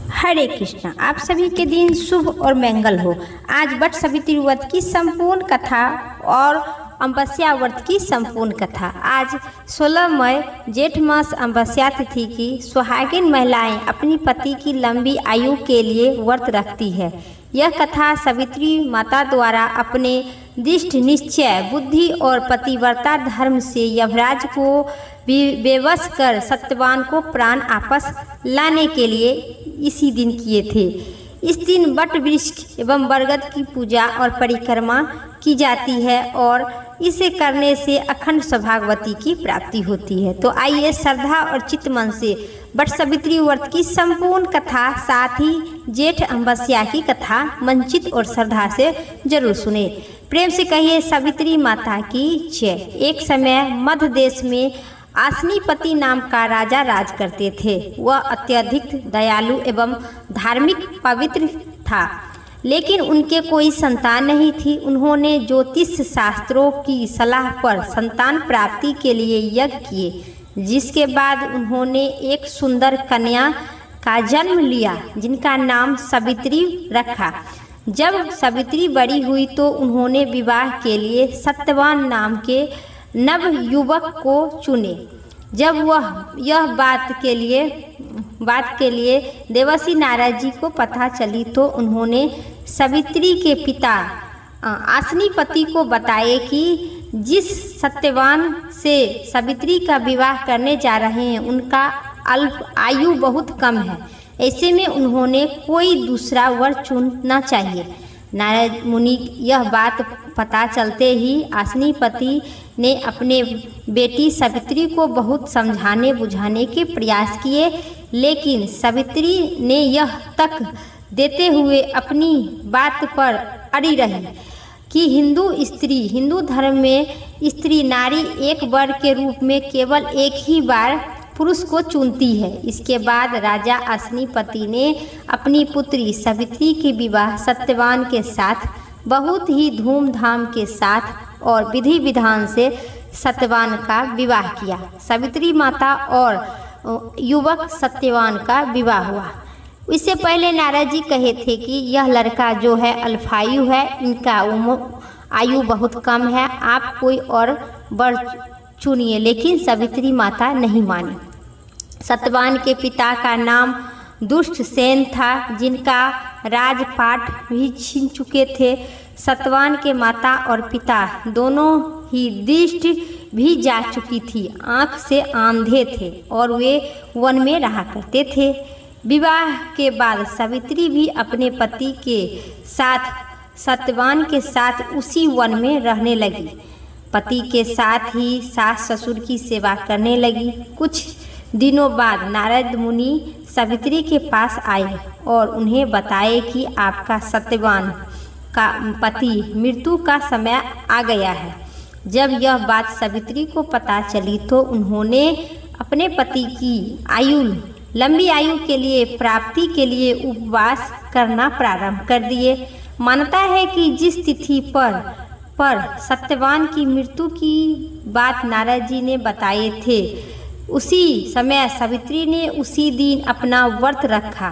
हरे कृष्णा। आप सभी के दिन शुभ और मंगल हो। आज वट सावित्री व्रत की संपूर्ण कथा और अमावस्या व्रत की संपूर्ण कथा। आज 16 मई जेठ मास अमावस्या तिथि की सुहागिन महिलाएं अपनी पति की लंबी आयु के लिए व्रत रखती है। यह कथा सावित्री माता द्वारा अपने दृढ़ निश्चय, बुद्धि और पतिव्रता धर्म से यमराज को बेवश कर सत्यवान को प्राण आपस लाने के लिए इसी दिन किए थे। इस दिन वट वृक्ष एवं बरगद की पूजा और परिक्रमा की जाती है और इसे करने से अखंड सौभाग्यवती की प्राप्ति होती है। तो आइए श्रद्धा और चित्त मन से वट सावित्री व्रत की संपूर्ण कथा, साथ ही जेठ अमावस्या की कथा मंचित और श्रद्धा से जरूर सुने। प्रेम से कहिए सावित्री माता की जय। एक समय मध्य देश में आसनीपति नाम का राजा राज करते थे। वह अत्यधिक दयालु एवं धार्मिक पवित्र था, लेकिन उनके कोई संतान नहीं थी। उन्होंने ज्योतिष शास्त्रों की सलाह पर संतान प्राप्ति के लिए यज्ञ किए, जिसके बाद उन्होंने एक सुंदर कन्या का जन्म लिया, जिनका नाम सावित्री रखा। जब सावित्री बड़ी हुई तो उन्होंने विवाह के लिए सत्यवान नाम के नव युवक को चुने। जब वह यह बात के लिए देवर्षि नारद जी को पता चली तो उन्होंने सावित्री के पिता आसनीपति को बताए कि जिस सत्यवान से सावित्री का विवाह करने जा रहे हैं उनका आयु बहुत कम है। ऐसे में उन्होंने कोई दूसरा वर चुनना चाहिए। नारद मुनि यह बात पता चलते ही आसनीपति ने अपने बेटी सावित्री को बहुत समझाने बुझाने के प्रयास किए, लेकिन सावित्री ने यह तक देते हुए अपनी बात पर अड़ी रही कि हिंदू धर्म में स्त्री नारी एक वर के रूप में केवल एक ही बार पुरुष को चुनती है। इसके बाद राजा आसनीपति ने अपनी पुत्री सावित्री के विवाह सत्यवान के साथ बहुत ही धूमधाम के साथ और विधि विधान से सत्यवान का विवाह किया। सावित्री माता और युवक सत्यवान का विवाह हुआ। इससे पहले नारद जी कहे थे कि यह लड़का जो है अल्पायु है, इनका आयु बहुत कम है, आप कोई और वर चुनिए, लेकिन सावित्री माता नहीं मानी। सत्यवान के पिता का नाम दुष्ट सेन था, जिनका राजपाट भी छीन चुके थे। सत्यवान के माता और पिता दोनों ही दृष्टि भी जा चुकी थी, आँख से अंधे थे और वे वन में रहा करते थे। विवाह के बाद सावित्री भी अपने पति के साथ सत्यवान के साथ उसी वन में रहने लगी। पति के साथ ही सास ससुर की सेवा करने लगी। कुछ दिनों बाद नारद मुनि सावित्री के पास आए और उन्हें बताए कि आपका सत्यवान का पति मृत्यु का समय आ गया है। जब यह बात सावित्री को पता चली तो उन्होंने अपने पति की लंबी आयु के लिए प्राप्ति के लिए उपवास करना प्रारंभ कर दिए। मानता है कि जिस तिथि पर सत्यवान की मृत्यु की बात नारद जी ने बताए थे, उसी समय सावित्री ने उसी दिन अपना व्रत रखा।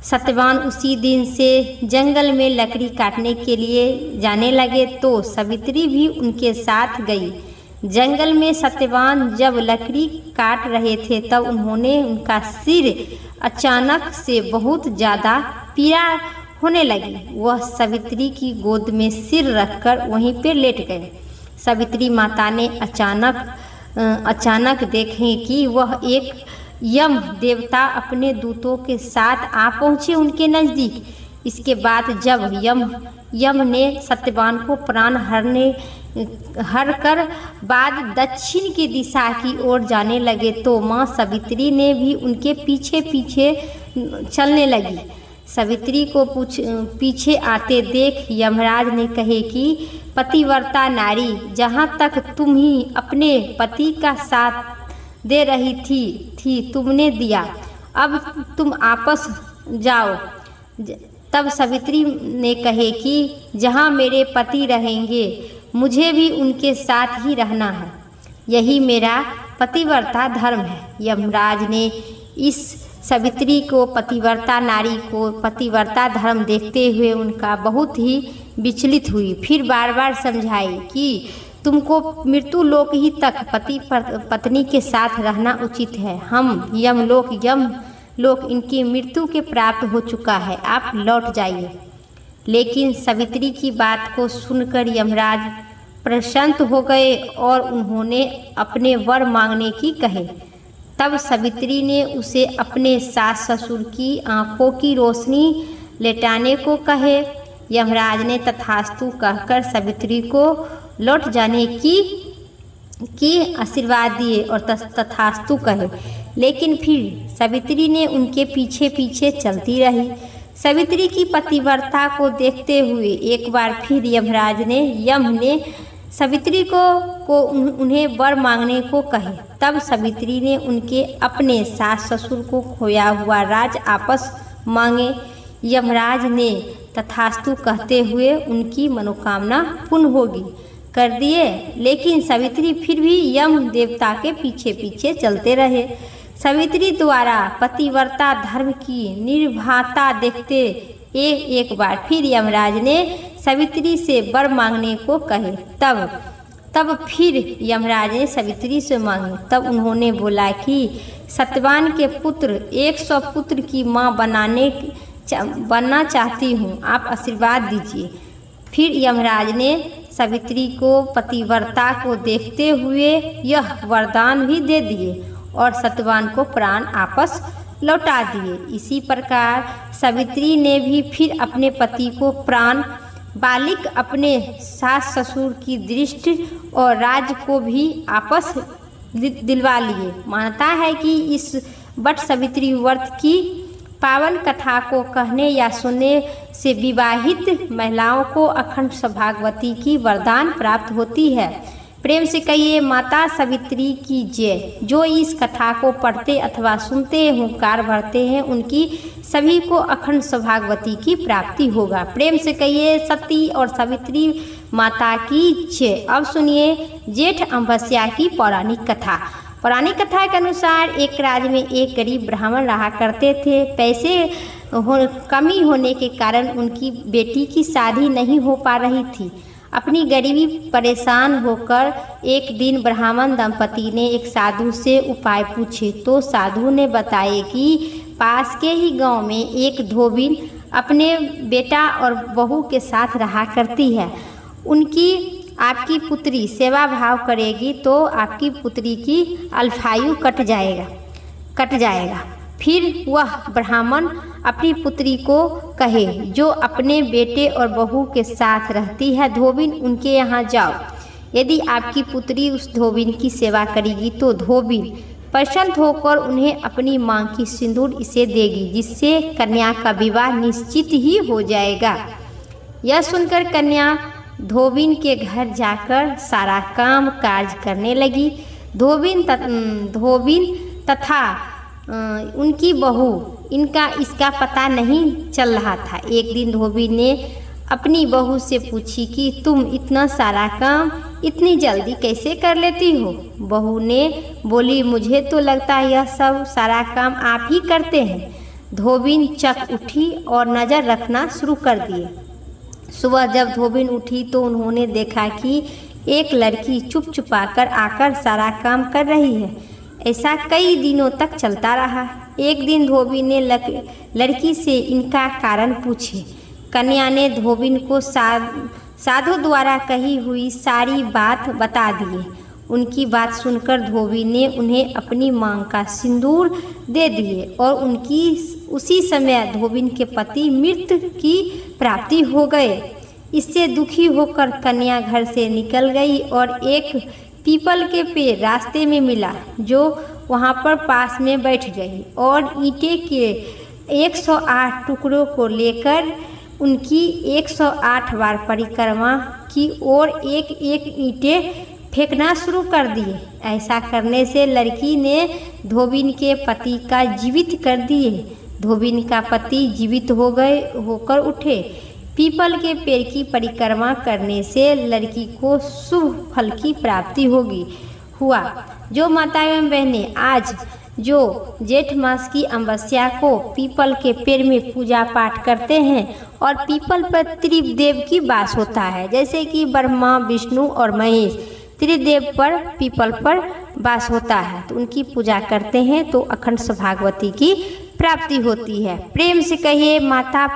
सत्यवान उसी दिन से जंगल में लकड़ी काटने के लिए जाने लगे तो सावित्री भी उनके साथ गई। जंगल में सत्यवान जब लकड़ी काट रहे थे तब उन्होंने उनका सिर अचानक से बहुत ज़्यादा पीड़ा होने लगी। वह सावित्री की गोद में सिर रखकर वहीं पर लेट गए। सावित्री माता ने अचानक देखें कि वह एक यम देवता अपने दूतों के साथ आ पहुँचे उनके नज़दीक। इसके बाद जब यम ने सत्यवान को प्राण हर कर बाद दक्षिण की दिशा की ओर जाने लगे तो माँ सावित्री ने भी उनके पीछे पीछे चलने लगी। सावित्री को पीछे आते देख यमराज ने कहे कि पतिव्रता नारी, जहाँ तक तुम ही अपने पति का साथ दे रही थी तुमने दिया, अब तुम आपस जाओ। तब सावित्री ने कहे कि जहाँ मेरे पति रहेंगे मुझे भी उनके साथ ही रहना है, यही मेरा पतिव्रता धर्म है। यमराज ने इस सावित्री को पतिव्रता नारी को पतिव्रता धर्म देखते हुए उनका बहुत ही विचलित हुई। फिर बार बार समझाई कि तुमको मृत्यु लोक ही तक पति पत्नी के साथ रहना उचित है। हम यम लोक इनकी मृत्यु के प्राप्त हो चुका है, आप लौट जाइए। लेकिन सावित्री की बात को सुनकर यमराज प्रसन्न हो गए और उन्होंने अपने वर मांगने की कहे। तब सावित्री ने उसे अपने सास ससुर की आंखों की रोशनी लेटाने को कहे। यमराज ने तथास्तु कहकर सावित्री को लौट जाने की आशीर्वाद दिए और तथास्तु कहे। लेकिन फिर सावित्री ने उनके पीछे पीछे चलती रही। सावित्री की पतिव्रता को देखते हुए एक बार फिर यम ने सावित्री को उन्हें वर मांगने को कहे। तब सावित्री ने उनके अपने सास ससुर को खोया हुआ राज आपस मांगे। यमराज ने तथास्तु कहते हुए उनकी मनोकामना पूर्ण होगी कर दिए। लेकिन सावित्री फिर भी यम देवता के पीछे पीछे चलते रहे। सावित्री द्वारा पतिव्रता धर्म की निर्भरता देखते एक बार फिर यमराज ने सावित्री से वर मांगने को कहे। तब फिर यमराज ने सावित्री से मांगे। तब उन्होंने बोला कि सत्यवान के पुत्र 100 पुत्र की माँ बनना चाहती हूँ, आप आशीर्वाद दीजिए। फिर यमराज ने सावित्री को पतिव्रता को देखते हुए यह वरदान भी दे दिए और सत्यवान को प्राण आपस लौटा दिए। इसी प्रकार सावित्री ने भी फिर अपने पति को प्राण बालिक अपने सास ससुर की दृष्टि और राज को भी आपस दिलवा लिए। मानता है कि इस वट सावित्री व्रत की पावन कथा को कहने या सुनने से विवाहित महिलाओं को अखंड सौभाग्यवती की वरदान प्राप्त होती है। प्रेम से कहिए माता सावित्री की जय। जो इस कथा को पढ़ते अथवा सुनते हुंकार भरते हैं उनकी सभी को अखंड सौभाग्यवती की प्राप्ति होगा। प्रेम से कहिए सती और सावित्री माता की जय। अब सुनिए जेठ अमावस्या की पौराणिक कथा। पौराणिक कथा के अनुसार एक राज्य में एक गरीब ब्राह्मण रहा करते थे। पैसे कमी होने के कारण उनकी बेटी की शादी नहीं हो पा रही थी। अपनी गरीबी परेशान होकर एक दिन ब्राह्मण दंपति ने एक साधु से उपाय पूछे तो साधु ने बताया कि पास के ही गांव में एक धोबिन अपने बेटा और बहू के साथ रहा करती है। उनकी आपकी पुत्री सेवा भाव करेगी तो आपकी पुत्री की अल्पायु कट जाएगा। फिर वह ब्राह्मण अपनी पुत्री को कहे जो अपने बेटे और बहू के साथ रहती है, धोबिन उनके यहाँ जाओ। यदि आपकी पुत्री उस धोबिन की सेवा करेगी तो धोबिन प्रसन्न होकर उन्हें अपनी मांग की सिंदूर इसे देगी, जिससे कन्या का विवाह निश्चित ही हो जाएगा। यह सुनकर कन्या धोबिन के घर जाकर सारा काम काज करने लगी। धोबिन तथा उनकी बहू इसका पता नहीं चल रहा था। एक दिन धोबिन ने अपनी बहू से पूछी कि तुम इतना सारा काम इतनी जल्दी कैसे कर लेती हो। बहू ने बोली मुझे तो लगता है यह सब सारा काम आप ही करते हैं। धोबिन चक उठी और नज़र रखना शुरू कर दिए। सुबह जब धोबिन उठी तो उन्होंने देखा कि एक लड़की चुपचाप आकर सारा काम कर रही है। ऐसा कई दिनों तक चलता रहा। एक दिन धोबिन ने लड़की से इनका कारण पूछे। कन्या ने धोबिन को साधु द्वारा कही हुई सारी बात बता दिए। उनकी बात सुनकर धोबिन ने उन्हें अपनी मांग का सिंदूर दे दिए और उसी समय धोबिन के पति मृत्यु की प्राप्ति हो गए। इससे दुखी होकर कन्या घर से निकल गई और एक पीपल के पेड़ रास्ते में मिला जो वहाँ पर पास में बैठ गई और ईंटे के 108 टुकड़ों को लेकर उनकी 108 बार परिक्रमा की और एक एक ईंटें फेंकना शुरू कर दिए। ऐसा करने से लड़की ने धोबिन के पति का जीवित कर दिए। धोबिन का पति जीवित होकर उठे। पीपल के पेड़ की परिक्रमा करने से लड़की को शुभ फल की प्राप्ति हुआ। जो माता एवं बहनें आज जो जेठ मास की अमावस्या को पीपल के पेड़ में पूजा पाठ करते हैं और पीपल पर त्रिदेव की वास होता है, जैसे कि ब्रह्मा, विष्णु और महेश त्रिदेव पर पीपल पर वास होता है, तो उनकी पूजा करते हैं तो अखंड सौभाग्यवती की प्राप्ति होती है। प्रेम से कहिए माता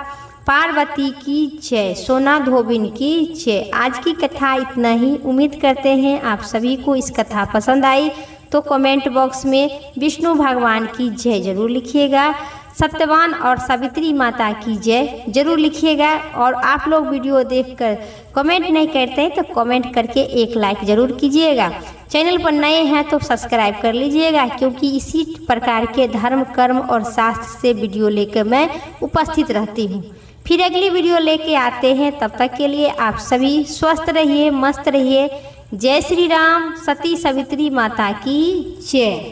पार्वती की जय, सोना धोबिन की जय। आज की कथा इतना ही। उम्मीद करते हैं आप सभी को इस कथा पसंद आई, तो कमेंट बॉक्स में विष्णु भगवान की जय जरूर लिखिएगा, सत्यवान और सावित्री माता की जय जरूर लिखिएगा। और आप लोग वीडियो देखकर कमेंट नहीं करते हैं तो कमेंट करके एक लाइक जरूर कीजिएगा। चैनल पर नए हैं तो सब्सक्राइब कर लीजिएगा, क्योंकि इसी प्रकार के धर्म, कर्म और शास्त्र से वीडियो लेकर मैं उपस्थित रहती हूँ। फिर अगली वीडियो लेके आते हैं, तब तक के लिए आप सभी स्वस्थ रहिए, मस्त रहिए। जय श्री राम। सती सावित्री माता की जय।